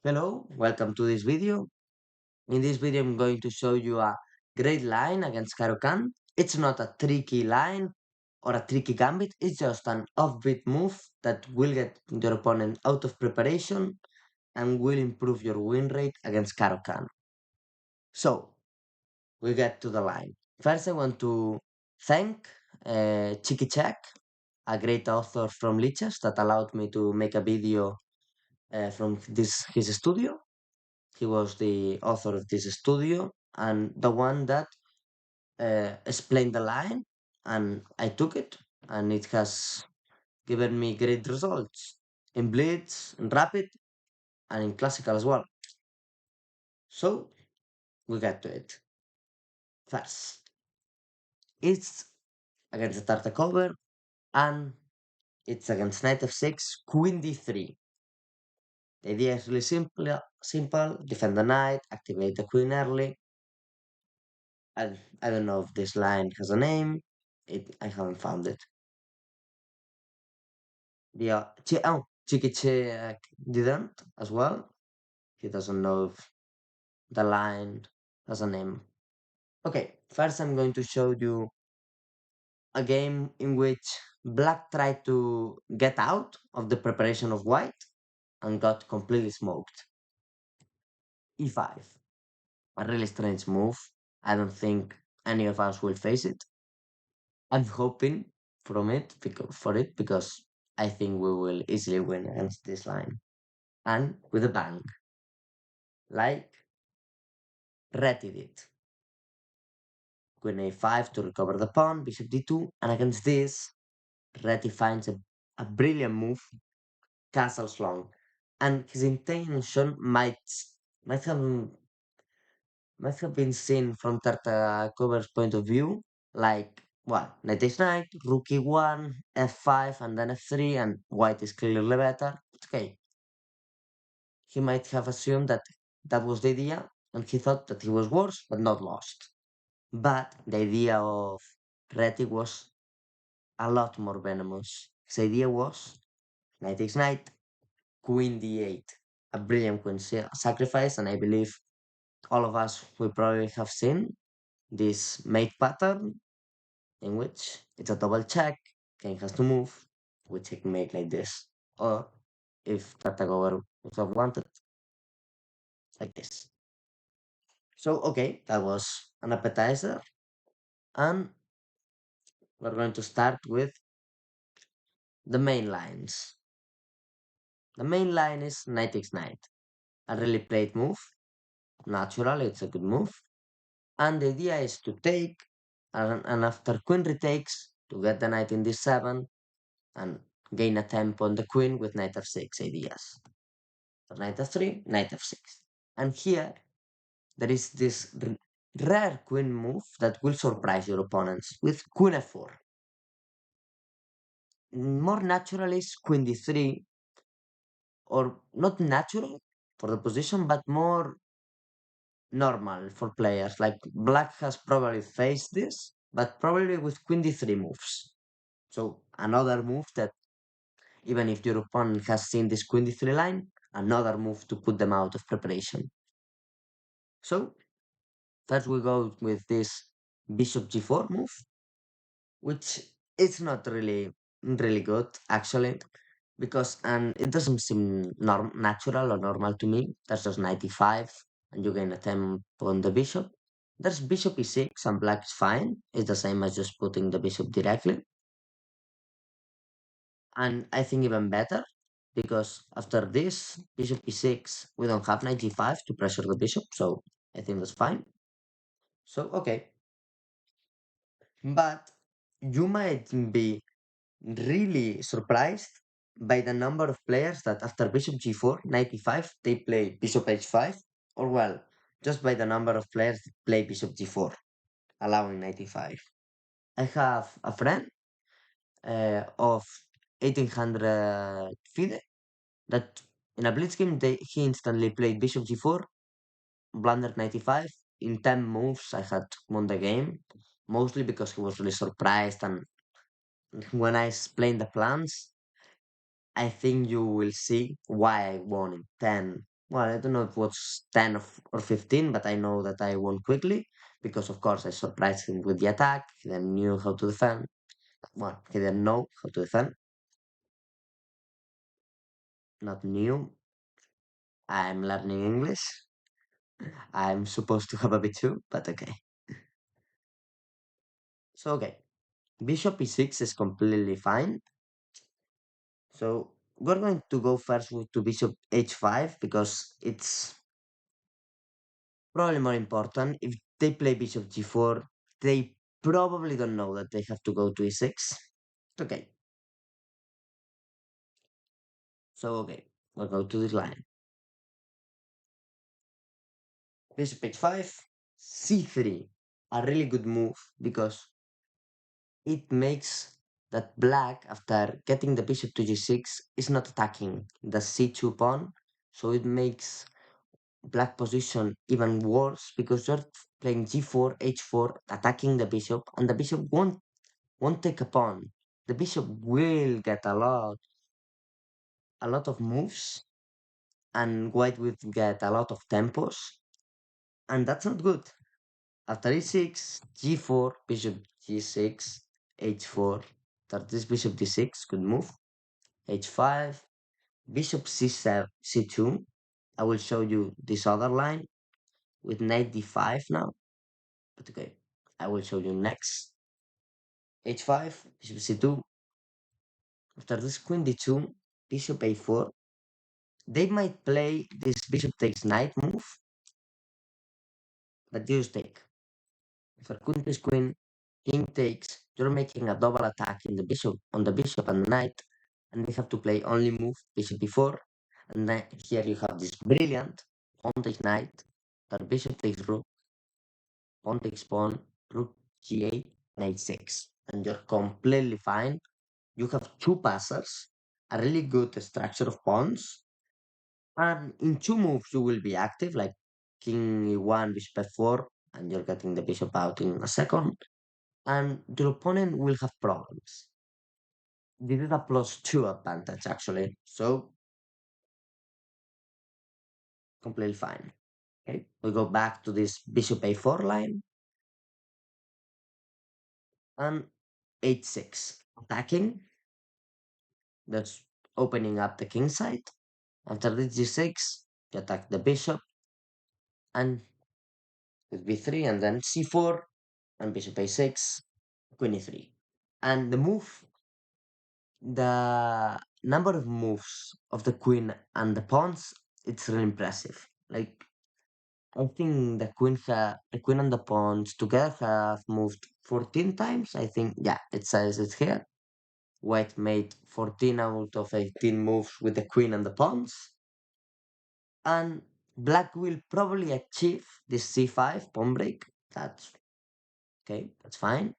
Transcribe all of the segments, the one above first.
Hello, welcome to this video. In this video, I'm going to show you a great line against Carokann. It's not a tricky line or a tricky gambit, it's just an offbeat move that will get your opponent out of preparation and will improve your win rate against Carokann. So, we get to the line. First, I want to thank Cheeky Check, a great author from Lichess that allowed me to make a video from his studio. He was the author of this studio and the one that explained the line, and I took it, and it has given me great results in blitz, in rapid, and in classical as well. So we get to it. First, it's against the Tarta cover, and it's against knight f6, queen d3. The idea is really simple, defend the knight, activate the queen early. I don't know if this line has a name. I haven't found it. Yeah, Chikiche didn't as well. He doesn't know if the line has a name. Okay, first I'm going to show you a game in which black tried to get out of the preparation of white and got completely smoked. E5. A really strange move. I don't think any of us will face it. I'm hoping for it because I think we will easily win against this line. And with a bang. Like Reti did. Queen a5 to recover the pawn, bishop d2, and against this, Reti finds a brilliant move, castles long. And his intention might have might have been seen from Tartakover's point of view, like, well, knight h9, rook e1, f5, and then f3, and white is clearly better. Okay, he might have assumed that that was the idea, and he thought that he was worse, but not lost. But the idea of Reti was a lot more venomous. His idea was knight takes knight, queen d8, a brilliant queen sacrifice, and I believe all of us will probably have seen this mate pattern in which it's a double check, king has to move, we checkmate like this. Or if Tartagover would have wanted, like this. So okay, that was an appetizer, and we're going to start with the main lines. The main line is knight takes knight. A really played move. Natural, it's a good move. And the idea is to take, and after queen retakes, to get the knight in d7 and gain a tempo on the queen with knight f6 ideas. So knight f3, knight f6. And here, there is this rare queen move that will surprise your opponents with queen f4. More natural is queen d3, or not natural for the position, but more normal for players. Like black has probably faced this, but probably with queen d3 moves. So another move that even if your opponent has seen this queen d3 line, another move to put them out of preparation. So first we go with this bishop g4 move, which is not really good actually, because and it doesn't seem natural or normal to me. That's just 95 and you gain a tempo on the bishop. There's bishop e6 and black is fine. It's the same as just putting the bishop directly. And I think even better, because after this bishop e6, we don't have knight g5 to pressure the bishop, so I think that's fine. So okay. But you might be really surprised by the number of players that after bishop g4, knight e5, they play bishop h5, or well, just by the number of players that play bishop g4, allowing knight e5. I have a friend of 1800 FIDE that in a blitz game he instantly played bishop g4, blundered knight e5. In 10 moves, I had won the game, mostly because he was really surprised. And when I explained the plans, I think you will see why I won in 10 Well, I don't know if it was 10 or 15, but I know that I won quickly because, of course, I surprised him with the attack. He then knew how to defend. Well, he didn't know how to defend. Not new. I'm learning English. I'm supposed to have a bit too, but okay. So, okay. Bishop e6 is completely fine. So, we're going to go first to bishop h5 because it's probably more important. If they play bishop g4, they probably don't know that they have to go to e6. Okay, so okay, we'll go to this line. Bishop h5, c3, a really good move because it makes that black, after getting the bishop to g6, is not attacking the c2 pawn, so it makes black position even worse because you're playing g4, h4, attacking the bishop, and the bishop won't take a pawn. The bishop will get a lot of moves, and white will get a lot of tempos, and that's not good. After e6, g4, bishop g6, h4. After this bishop d6, good move. h5, bishop c7, c2. I will show you this other line with knight d5 now. But okay, I will show you next. h5, bishop c2. After this queen d2, bishop a4. They might play this bishop takes knight move, but you just take. If a queen takes queen, king takes, you're making a double attack in the bishop on the bishop and the knight, and they have to play only move bishop b4. And then here you have this brilliant pawn takes knight, that bishop takes rook, pawn takes pawn, rook g8, knight 6. And you're completely fine. You have two passers, a really good structure of pawns, and in two moves you will be active, like king e1, bishop f4, and you're getting the bishop out in a second. And your opponent will have problems. This is a +2 advantage actually, so completely fine. Okay, we go back to this bishop a4 line and h6 attacking. That's opening up the king side. After this g6, you attack the bishop and with b3 and then c4 and bishop a6, queen e3. And the number of moves of the queen and the pawns, it's really impressive. Like I think the queen and the pawns together have moved 14 times. I think yeah, it says it here. White made 14 out of 18 moves with the queen and the pawns. And black will probably achieve this c5 pawn break. That's okay, that's fine.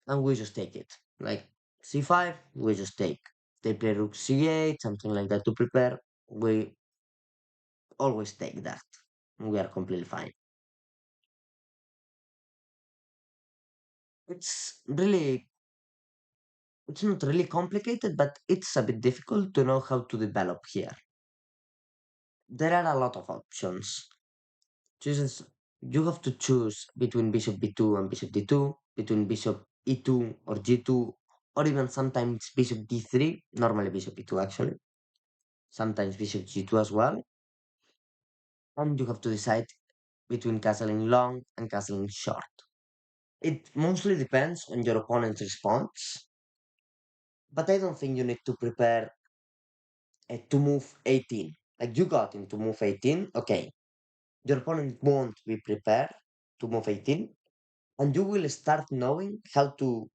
And we just take it. Like c5, we just take. They play rook c8, something like that to prepare. We always take that. We are completely fine. It's really, it's not really complicated, but it's a bit difficult to know how to develop here. There are a lot of options. Chooses, you have to choose between bishop b2 and bishop d2, between bishop e2 or g2, or even sometimes bishop d3, normally bishop e2 actually, sometimes bishop g2 as well. And you have to decide between castling long and castling short. It mostly depends on your opponent's response, but I don't think you need to prepare to move 18. Like you got him to move 18, okay. Your opponent won't be prepared to move 18, and you will start knowing how to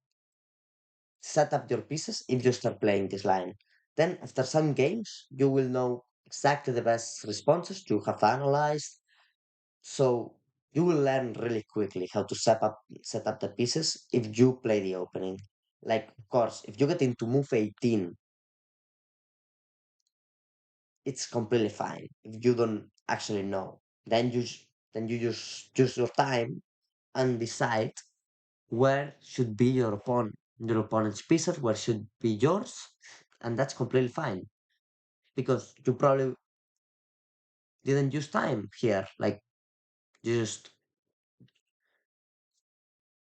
set up your pieces if you start playing this line. Then, after some games, you will know exactly the best responses you have analyzed. So you will learn really quickly how to set up the pieces if you play the opening. Like, of course, if you get into move 18, it's completely fine. If you don't actually know, then you just use your time and decide where should be your opponent's pieces, where should be yours, and that's completely fine because you probably didn't use time here. Like you just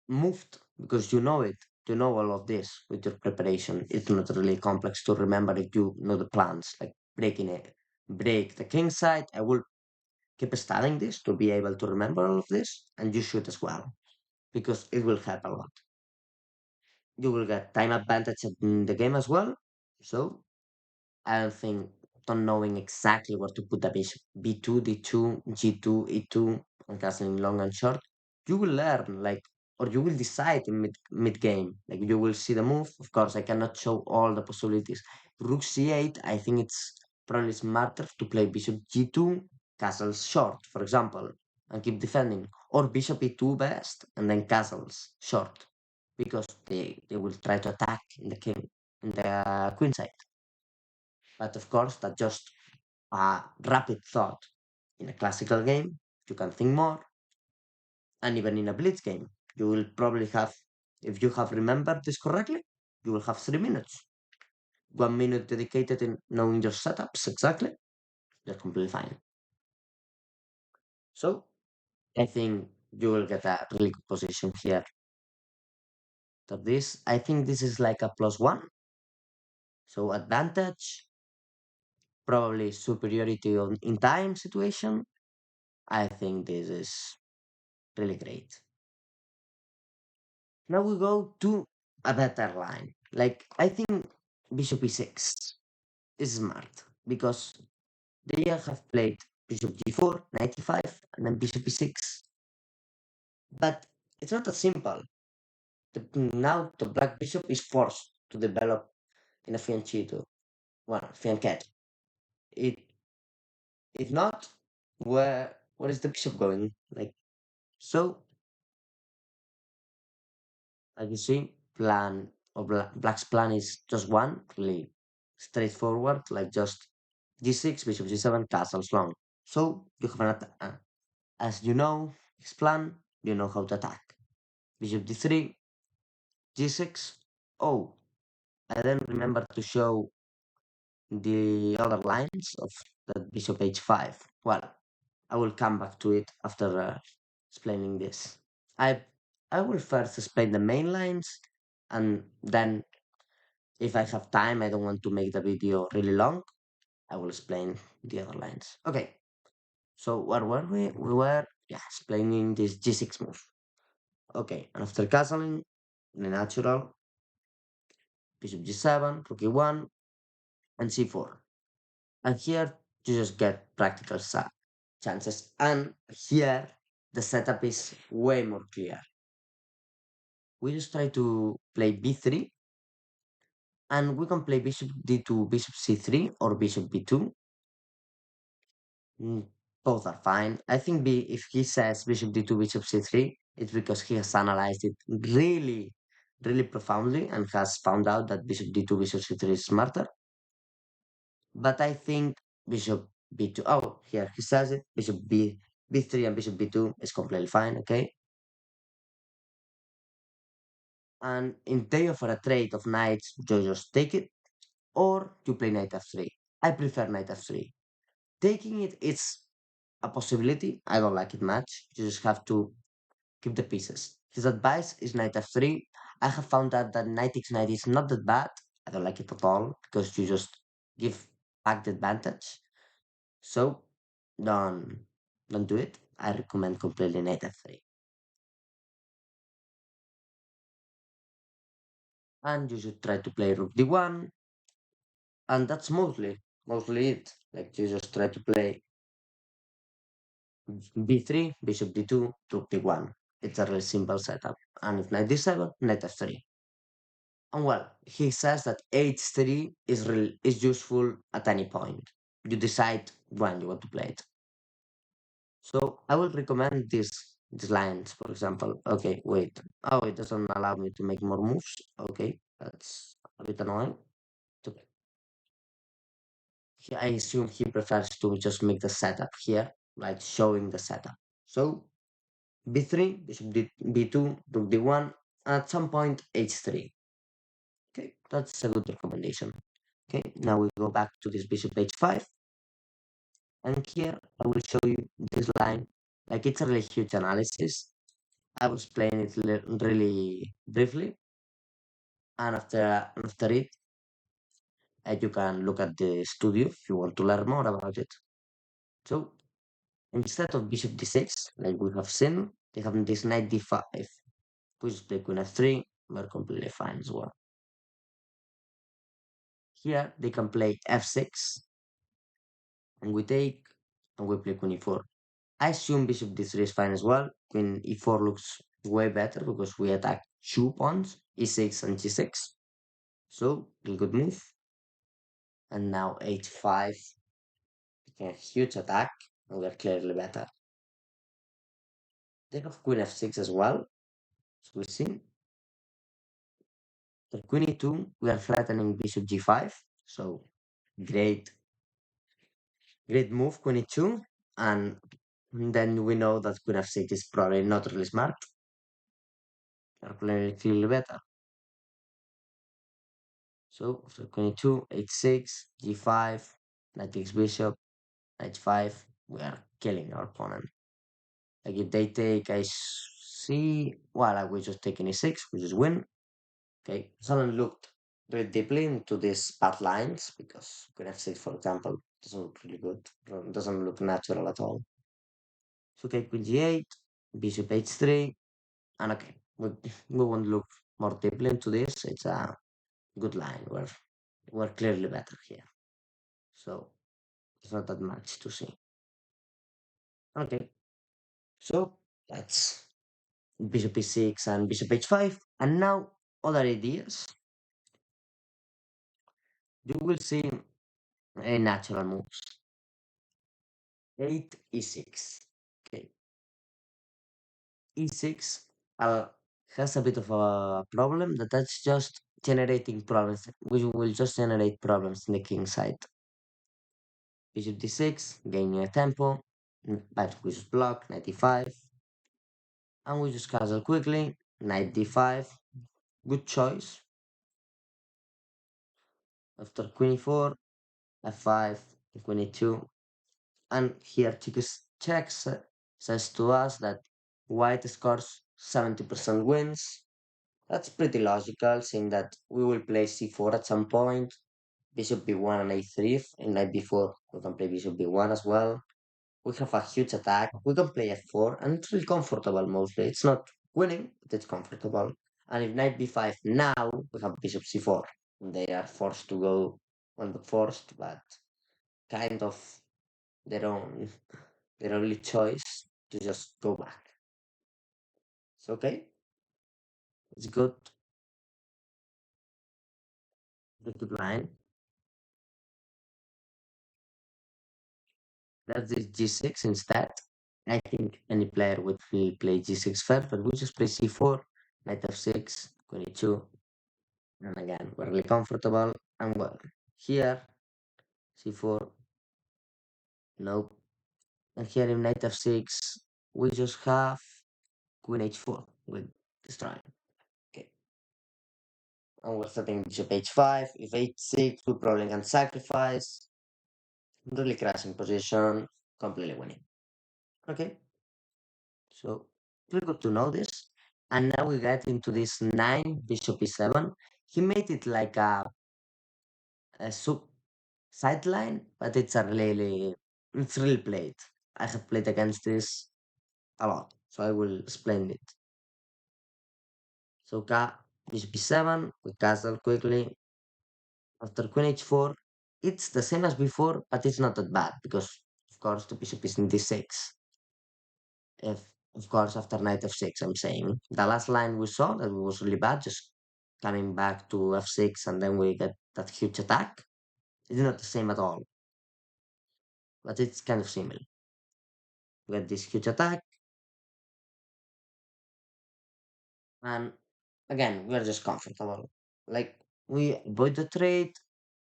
moved because you know it. You know all of this with your preparation. It's not really complex to remember if you know the plans, like breaking it. Break the king side. I will keep studying this to be able to remember all of this, and you should as well because it will help a lot. You will get time advantage in the game as well. So I don't think not knowing exactly where to put the bishop b2, d2, g2, e2, and castling long and short, you will learn like or you will decide in mid game. Like you will see the move. Of course, I cannot show all the possibilities. Rook c8, I think it's probably smarter to play bishop g2, castles short, for example, and keep defending. Or bishop e2 best, and then castles short. Because they will try to attack in the king in the queen side. But of course, that's just a rapid thought. In a classical game, you can think more, and even in a blitz game, you will probably have, if you have remembered this correctly, you will have 3 minutes. 1 minute dedicated in knowing your setups exactly. You're completely fine. So I think you will get a really good position here. So this, I think this is like a +1. So advantage, probably superiority on in time situation. I think this is really great. Now we go to a better line. Like, I think bishop e6 is smart because they have played bishop g4, knight e5, and then bishop e6. But it's not as simple. Now the black bishop is forced to develop in a fianchetto, well, fianchetto. It, if not, where is the bishop going? Like, so, as you see, plan or black's plan is just one, really straightforward, like just g6, bishop g7, castles long. So you have an attack. As you know, his plan, you know how to attack. Bishop d3, g6. Oh, I then remember to show the other lines of the bishop h5. Well, I will come back to it after explaining this. I I will first explain the main lines, and then if I have time, I don't want to make the video really long. I will explain the other lines. Okay, so where were we? We were, yeah, explaining this g6 move. Okay, and after castling, the natural, bishop g7, rook e1, and c4. And here, you just get practical chances. And here, the setup is way more clear. We just try to play b3, and we can play bishop d2, bishop c3, or bishop b2. Mm, both are fine. I think if he says bishop d2, bishop c3, it's because he has analyzed it really, really profoundly and has found out that bishop d2, bishop c3 is smarter. But I think bishop b2, oh, here he says it, bishop b3 and bishop b2 is completely fine, okay? And in day for a trade of knights, you just take it, or you play knight f3. I prefer knight f3. Taking it, it's a possibility. I don't like it much. You just have to keep the pieces. His advice is knight f3. I have found out that knight x knight is not that bad. I don't like it at all because you just give back the advantage. So don't don't do it. I recommend completely knight f3. And you should try to play rook d1, and that's mostly it. Like you just try to play b3, bishop d2, rook d1. It's a really simple setup. And if knight d7, knight f3. And well, he says that h3 is useful at any point. You decide when you want to play it. So I will recommend these lines, for example. Okay, wait. Oh, it doesn't allow me to make more moves. Okay, that's a bit annoying. Okay. I assume he prefers to just make the setup here, like showing the setup. So b3, bishop b2, rook d1, and at some point h3. Okay, that's a good recommendation. Okay, now we go back to this bishop h5. And here I will show you this line. Like it's a really huge analysis. I will explain it really briefly, and after it, you can look at the studio if you want to learn more about it. So instead of bishop d6, like we have seen, they have this knight d5, push the queen f3, we're completely fine as well. Here they can play f6, and we take, and we play queen e4. I assume bishop d3 is fine as well. Queen e4 looks way better because we attack two pawns, e6 and g6. So, a good move. And now h5, a huge attack, and we're clearly better. They have queen f6 as well, so we see. The queen e2, we are threatening bishop g5, so great, great move, queen e2, and then we know that queen f6 is probably not really smart. They're playing clearly better. So after queen e2, h6, g5, knight takes bishop, h5, we are killing our opponent. Like if they take, I see, well, I will just take e6, we just win. Okay, someone looked very deeply into these path lines because queen f6, for example, doesn't look really good, doesn't look natural at all. So okay, queen g8, bishop h3, and okay, we won't look more deeply into this. It's a good line. We're clearly better here. So it's not that much to see. Okay, so that's bishop e6 and bishop h5. And now other ideas. You will see a natural moves. 8 e6. Okay, e6 has a bit of a problem that's just generating problems. We will just generate problems in the king side. Bishop d6, gaining a tempo, but we just block, knight d5, and we just castle quickly, knight d5, good choice. After queen e4, f5, queen e2, and here checks says to us that white scores 70% wins. That's pretty logical, seeing that we will play c4 at some point, bishop b1 and a3, and knight b4 we can play bishop b1 as well. We have a huge attack, we can play f4, and it's really comfortable mostly. It's not winning, but it's comfortable. And if knight b5 now, we have bishop c4. They are forced to go, well, not forced, but kind of their own their only choice to just go back. It's okay. It's good. Good line. That's this g6 instead. I think any player would play g6 first, but we just play c4, knight f6, queen e2, and again we're really comfortable. And well, here c4, nope. And here in knight f6, we just have queen h4 with destroy. Okay. And we're setting bishop h5. If h6, we probably can sacrifice. Really crashing position, completely winning. Okay, so pretty good to know this. And now we get into this 9 bishop e7. He made it like a sub sideline, but it's really played. I have played against this a lot, so I will explain it. So bishop e7, we castle quickly. After queen h4, it's the same as before, but it's not that bad because, of course, the bishop is in d6. If, of course, after knight f6, I'm saying the last line we saw that was really bad, just coming back to f6 and then we get that huge attack. It's not the same at all, but it's kind of similar. We get this huge attack, and again, we are just comfortable. Like, we avoid the trade,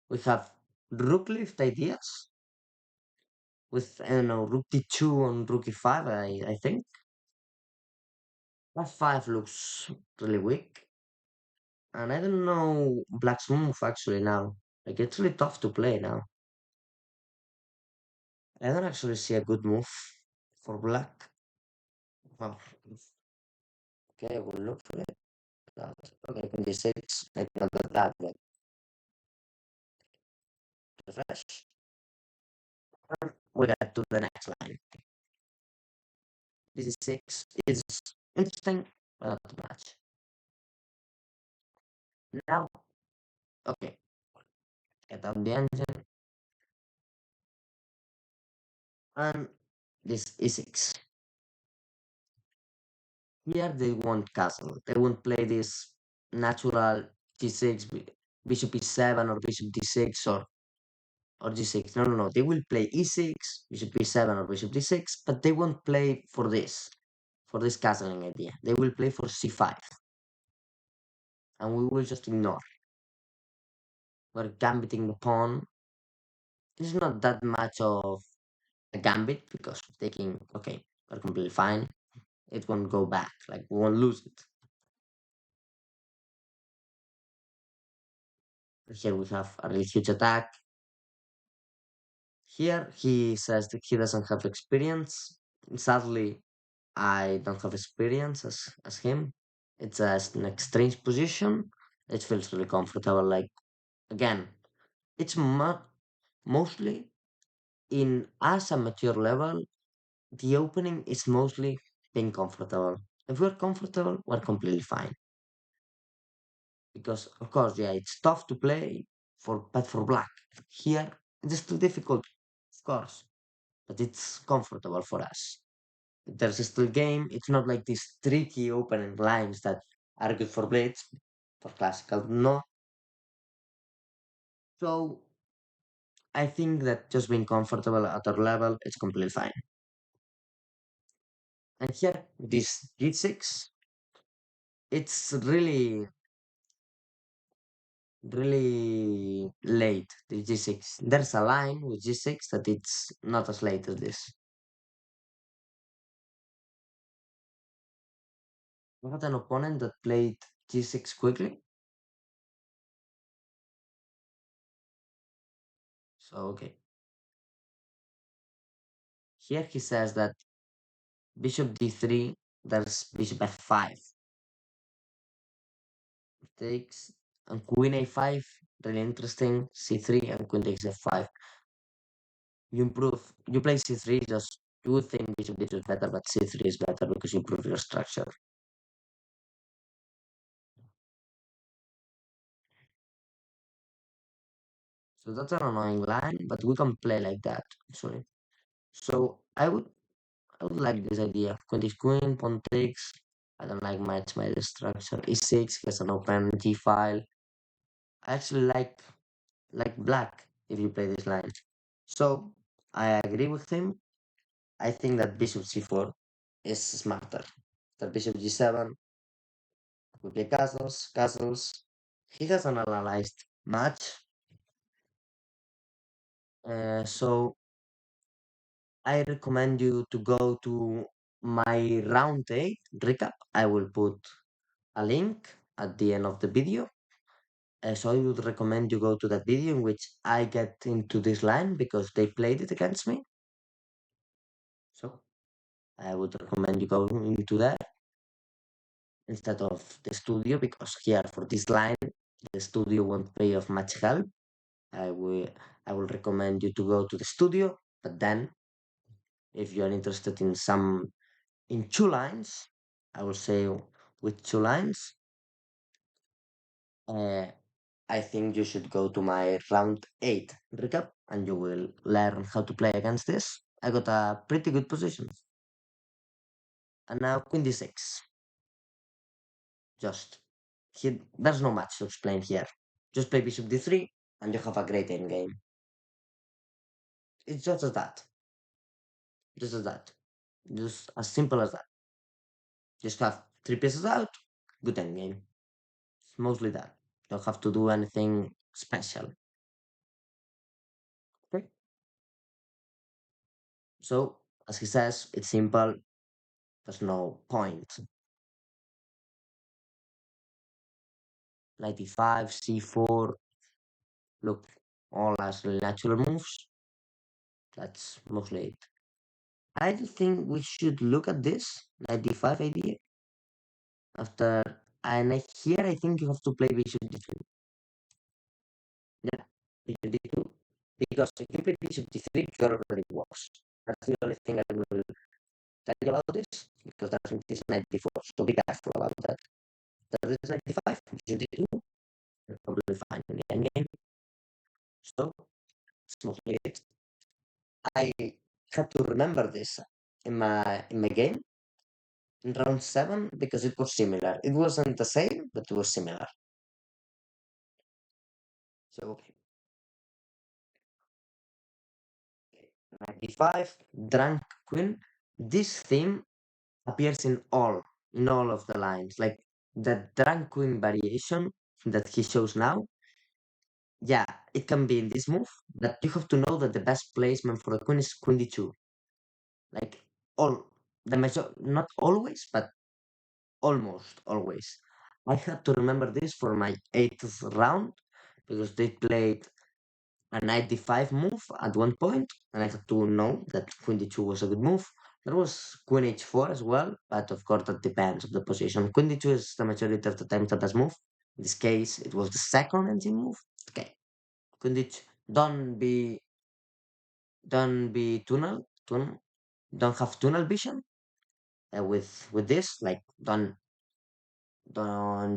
we have rook lift ideas with, I don't know, rook d2 on rook e5, I think. f5 looks really weak. And I don't know Black's move actually now. Like it's really tough to play now. I don't actually see a good move for black. Well, okay, I will look for it. Okay, 26. Maybe not that, but refresh. We get to the next line. This is 6 is interesting, but not too much. Now, okay, get out the engine, and this is 6. Here they won't castle. They won't play this natural g6, bishop e7, or bishop d6, or g6. No, no, no. They will play e6, bishop e7, or bishop d6, but they won't play for this castling idea. They will play for c5, and we will just ignore. We're gambiting the pawn. It's not that much of a gambit because taking, okay, we're completely fine. It won't go back, like we won't lose it. Here we have a really huge attack. Here he says that he doesn't have experience. Sadly, I don't have experience as him. It's an extreme position. It feels really comfortable. Like again, it's mostly in as a mature level. The opening is mostly being comfortable. If we're comfortable, we're completely fine. Because of course, yeah, it's tough to play but for black. Here, it is too difficult, of course, but it's comfortable for us. There's still game. It's not like these tricky opening lines that are good for blitz, for classical, no. So I think that just being comfortable at our level is completely fine. And here, this G6, it's really late, the G6. There's a line with G6 that it's not as late as this. We had an opponent that played G6 quickly. So, okay. Here he says that bishop d3, there's bishop f5. Takes, and queen a5, really interesting. C3 and queen takes f5. You play c3, just you would think bishop d2 is better, but c3 is better because you improve your structure. So that's an annoying line, but we can play like that, actually. So I would like this idea. Queen takes queen, pawn takes. I don't like much my structure. E6 has an open G file. I actually like black if you play this line. So I agree with him. I think that bishop c4 is smarter. The bishop g7, we play castles. He has an analyzed match. So I recommend you to go to my round 8 recap. I will put a link at the end of the video. So I would recommend you go to that video in which I get into this line because they played it against me. So I would recommend you go into that instead of the studio because here for this line the studio won't be of much help. I will I will recommend you to go to the studio, but then if you are interested in two lines, I will say with two lines, uh, I think you should go to my round 8 recap and you will learn how to play against this. I got a pretty good position. And now queen d6. Just there's no much to explain here. Just play bishop d3 and you have a great endgame. It's just as that. Just as that. Just as simple as that. Just have three pieces out, good endgame. It's mostly that. You don't have to do anything special. Okay? So, as he says, it's simple. There's no point. Knight e5, c4. Look, all as natural moves. That's mostly it. I think we should look at this 95 idea after, and here I think you have to play bishop d3. Yeah, bishop d2. Because if you play bishop d3, your already works. That's the only thing I will tell you about this, because that's it is knight d4, so be careful about that. That is knight d5, bishop d2, you're probably fine in the endgame. So, it's mostly it. I had to remember this in my game in round 7 because it was similar. It wasn't the same, but it was similar. So, okay. Knight d5, drunk queen. This theme appears in all of the lines. Like the drunk queen variation that he shows now. Yeah, it can be in this move, but you have to know that the best placement for the queen is queen d2. Like all the major, not always, but almost always. I had to remember this for my 8th round because they played a knight d5 move at one point, and I had to know that queen d2 was a good move. There was queen h4 as well, but of course that depends on the position. Queen d2 is the majority of the time the best move. In this case, it was the second engine move. Okay, queen d2. Don't be don't have tunnel vision with this. Like don't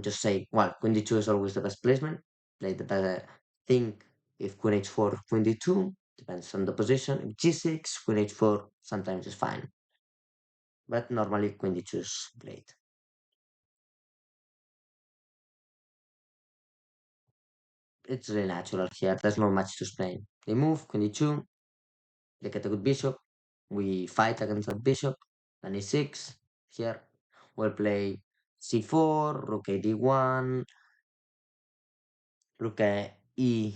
just say, well, queen d2 is always the best placement. Play the better thing if queen h4, queen d2, depends on the position. If g6, queen h4 sometimes is fine, but normally queen d2 is great. It's really natural here. There's not much to explain. They move, queen d2, they get a good bishop. We fight against that bishop. Then e6. Here we'll play c4, rook a d1, rook a e.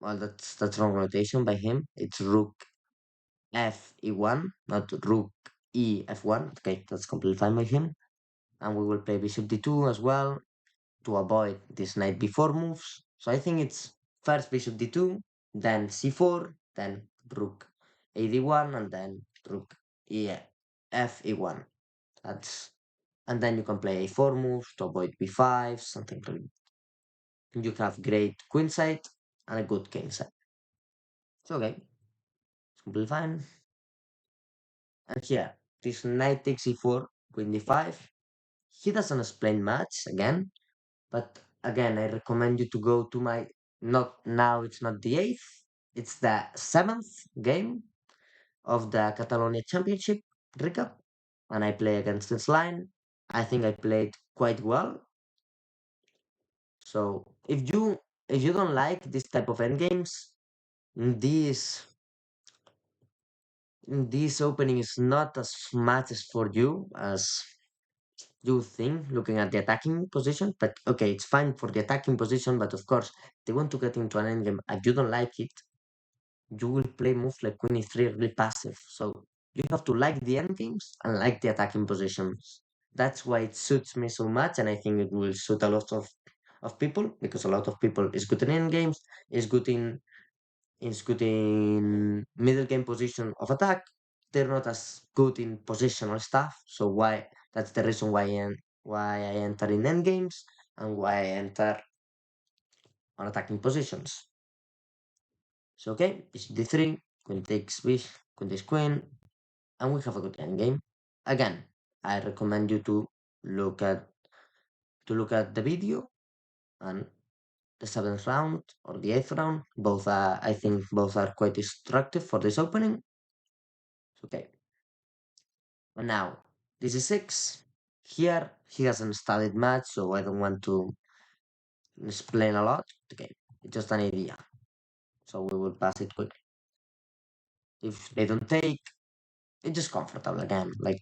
Well, that's wrong rotation by him. It's rook f e1, not rook e f1. Okay, that's completely fine by him. And we will play bishop d2 as well to avoid this knight b4 moves. So I think it's first bishop d2, then c4, then rook a d1, and then rook e f e1. That's and then you can play a4 moves to avoid b5, something like that. You have great queen side and a good king side. It's okay, it's completely fine. And here, this knight takes e4, queen d5. He doesn't explain much again, but again, I recommend you to go to my, not now, it's not the 8th, it's the 7th game of the Catalonia Championship recap, and I play against this line. I think I played quite well. So if you don't like this type of endgames, this this opening is not as much as for you as you think, looking at the attacking position. But okay, it's fine for the attacking position, but of course, they want to get into an endgame and you don't like it, you will play moves like queen e3 really passive. So you have to like the endgames and like the attacking positions. That's why it suits me so much, and I think it will suit a lot of people because a lot of people is good in endgames, is good in middle game position of attack. They're not as good in positional stuff. So why that's the reason why I enter in endgames and why I enter on attacking positions. So okay, bishop d3, queen takes bishop, queen takes queen, and we have a good endgame. Again, I recommend you to look at the video and the 7th round or the 8th round. Both are I think both are quite instructive for this opening. Okay. But now, this is 6. Here, he hasn't studied much, so I don't want to explain a lot. Okay, it's just an idea. So we will pass it quickly. If they don't take, it's just comfortable again. Like,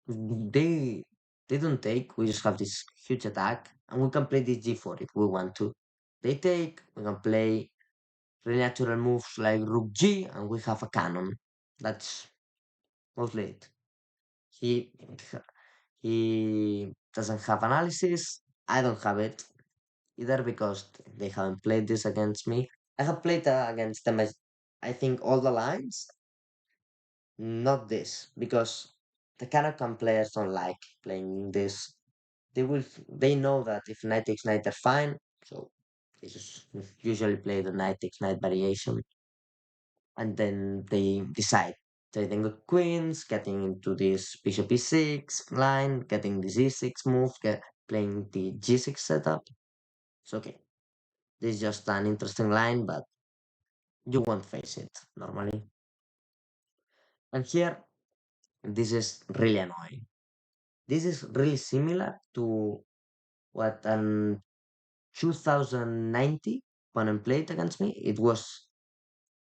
they they don't take, we just have this huge attack, and we can play this g4 if we want to. They take, we can play really natural moves like rook g, and we have a cannon. That's mostly it. He he doesn't have analysis. I don't have it either because they haven't played this against me. I have played against them I think all the lines, not this, because the Carokann players don't like playing this. They know that if knight takes knight, they're fine. So they just usually play the knight takes knight variation, and then they decide trading the queens, getting into this bishop e6 line, getting this e6 move, playing the g6 setup. It's okay. This is just an interesting line, but you won't face it normally. And here, this is really annoying. This is really similar to what an 2090 opponent played against me. It was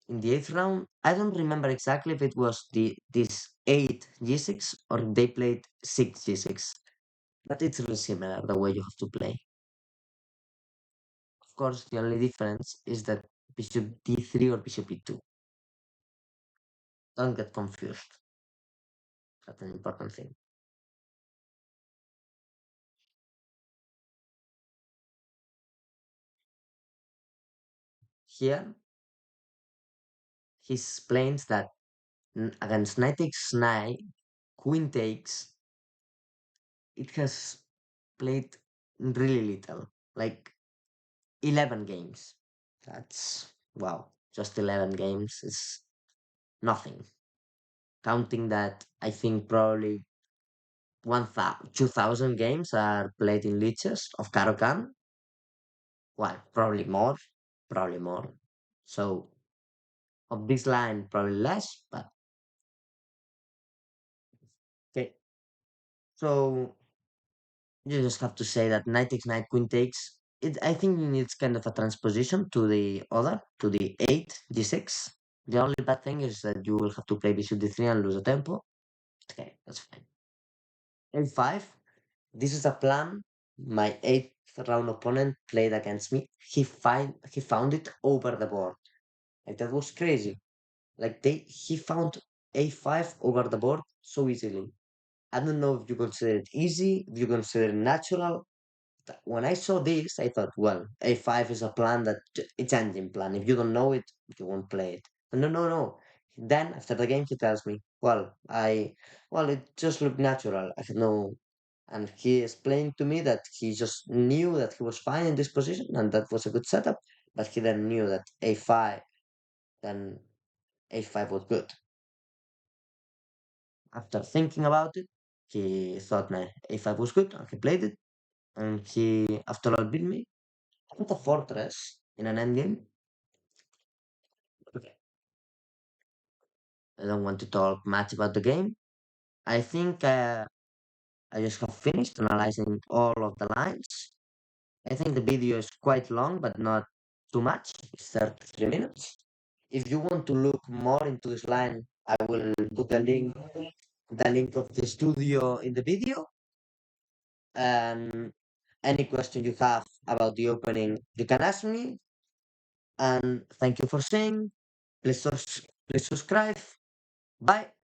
in the eighth round. I don't remember exactly if it was this 8 g6 or they played 6 g6, but it's really similar the way you have to play. Of course, the only difference is that bishop d3 or bishop e2. Don't get confused. That's an important thing. Here, he explains that against knight takes knight, queen takes, it has played really little, like 11 games. That's wow, just 11 games is nothing. Counting that, I think probably 2,000 games are played in liches of Carokann. Well, probably more, probably more. So of this line, probably less, but okay. So you just have to say that knight takes knight, queen takes. It, I think it needs kind of a transposition to the other, to the 8 g6. The only bad thing is that you will have to play bishop d3 and lose a tempo. Okay, that's fine. a5. This is a plan my eighth round opponent played against me. He found it over the board. Like that was crazy. Like he found a5 over the board so easily. I don't know if you consider it easy, if you consider it natural. When I saw this, I thought, well, a5 is a plan that it's engine plan. If you don't know it, you won't play it. No, no, no. Then after the game, he tells me, well, it just looked natural. I said, no. And he explained to me that he just knew that he was fine in this position and that was a good setup, but he then knew that a5, then a5 was good. After thinking about it, he thought my a5 was good and he played it. And he, after all, beat me. I put a fortress in an endgame. Okay. I don't want to talk much about the game. I think I just have finished analyzing all of the lines. I think the video is quite long, but not too much. It's 33 minutes. If you want to look more into this line, I will put the link of the studio in the video. And any question you have about the opening, you can ask me. And thank you for saying. Please subscribe. Bye.